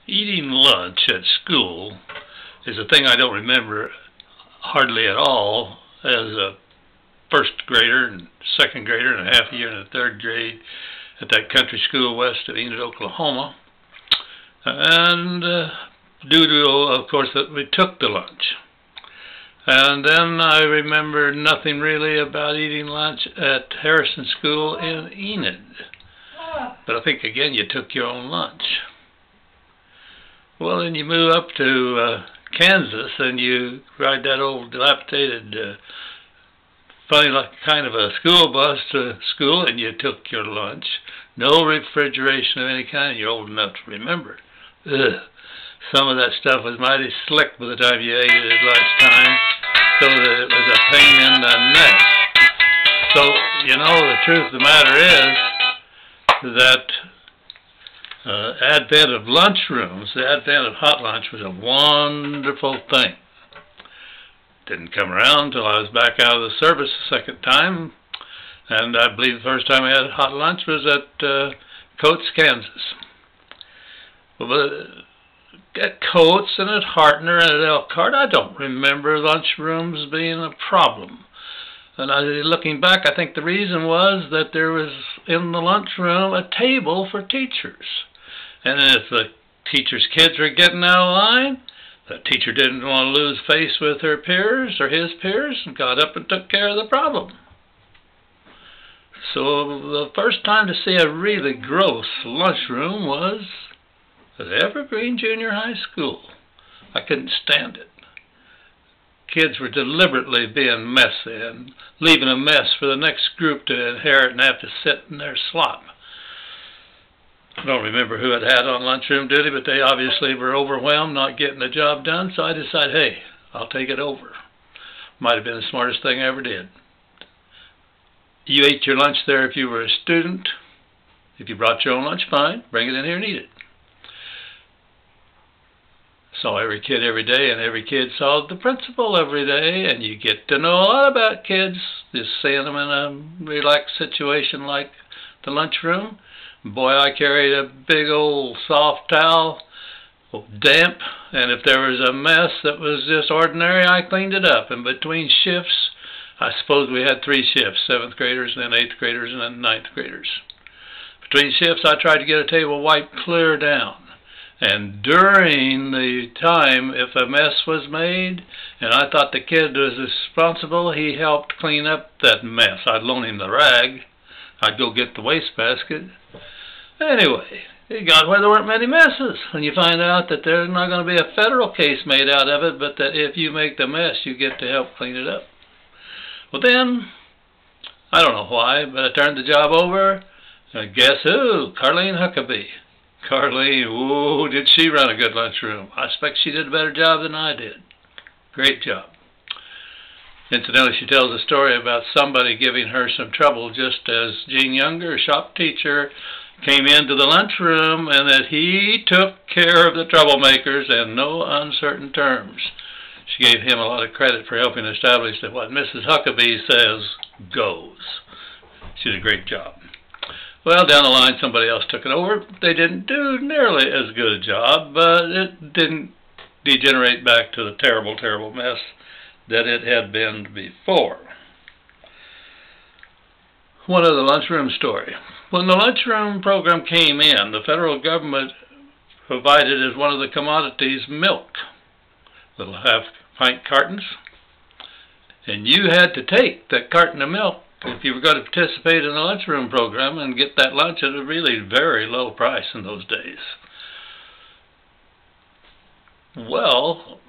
Eating lunch at school is a thing I don't remember hardly at all as a first grader and second grader and a half a year in the third grade at that country school west of Enid, Oklahoma. And due to, of course, that we took the lunch. And then I remember nothing really about eating lunch at Harrison School in Enid. But I think, again, you took your own lunch. Well, then you move up to Kansas and you ride that old dilapidated, funny like kind of a school bus to school, and you took your lunch. No refrigeration of any kind. You're old enough to remember. Ugh. Some of that stuff was mighty slick by the time you ate it at lunchtime, so that it was a pain in the neck. So, you know, the truth of the matter is that advent of lunchrooms, the advent of hot lunch was a wonderful thing. Didn't come around until I was back out of the service the second time, and I believe the first time I had hot lunch was at Coates, Kansas. Well, at Coates and at Hartner and at Elkhart, I don't remember lunchrooms being a problem. And looking back, I think the reason was that there was in the lunchroom a table for teachers. And if the teacher's kids were getting out of line, the teacher didn't want to lose face with her peers or his peers and got up and took care of the problem. So the first time to see a really gross lunchroom was at EVERGREEN Junior High School. I couldn't stand it. Kids were deliberately being messy and leaving a mess for the next group to inherit and have to sit in their slop. I don't remember who had on lunchroom duty, but they obviously were overwhelmed, not getting the job done, so I decided, hey, I'll take it over. Might have been the smartest thing I ever did. You ate your lunch there if you were a student. If you brought your own lunch, fine. Bring it in here and eat it. Saw every kid every day, and every kid saw the principal every day, and you get to know a lot about kids, just seeing them in a relaxed situation like the lunchroom. Boy, I carried a big old soft towel, damp, and if there was a mess that was just ordinary, I cleaned it up. And between shifts, I suppose we had 3 shifts, 7th graders, and then 8th graders, and then 9th graders. Between shifts, I tried to get a table wiped clear down. And during the time, if a mess was made, and I thought the kid was responsible, he helped clean up that mess. I'd loan him the rag. I'd go get the wastebasket. Anyway, it got where there weren't many messes. And you find out that there's not going to be a federal case made out of it, but that if you make the mess, you get to help clean it up. Well then, I don't know why, but I turned the job over. Guess who? Carleen Huckabee. Carleen, whoa, did she run a good lunchroom. I expect she did a better job than I did. Great job. Incidentally, she tells a story about somebody giving her some trouble just as Gene Younger, a shop teacher, came into the lunchroom, and that he took care of the troublemakers in no uncertain terms. She gave him a lot of credit for helping establish that what Mrs. Huckabee says goes. She did a great job. Well, down the line, somebody else took it over. They didn't do nearly as good a job, but it didn't degenerate back to the terrible, terrible mess that it had been before. One other lunchroom story. When the lunchroom program came in, the federal government provided as one of the commodities milk, little half-pint cartons, and you had to take that carton of milk if you were going to participate in the lunchroom program and get that lunch at a really very low price in those days. Well,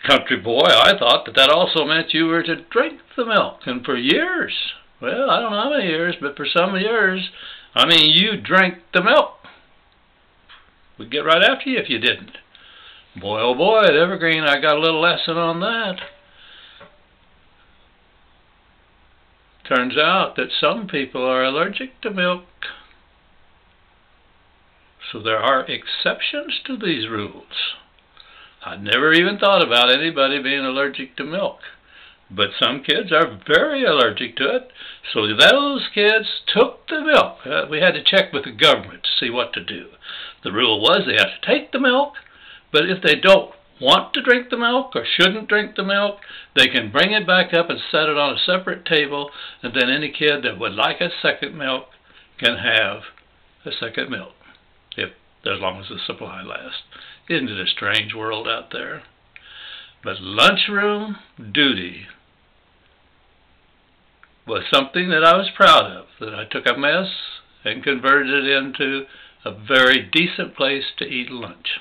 country boy, I thought that also meant you were to drink the milk. And for years, well, I don't know how many years, but for some years, I mean, you drank the milk. We'd get right after you if you didn't. Boy, oh boy, at EVERGREEN, I got a little lesson on that. Turns out that some people are allergic to milk. So there are exceptions to these rules. I'd never even thought about anybody being allergic to milk. But some kids are very allergic to it, so those kids took the milk. We had to check with the government to see what to do. The rule was they had to take the milk, but if they don't want to drink the milk or shouldn't drink the milk, they can bring it back up and set it on a separate table, and then any kid that would like a second milk can have a second milk, as long as the supply lasts. Isn't it a strange world out there? But lunchroom duty was something that I was proud of, that I took a mess and converted it into a very decent place to eat lunch.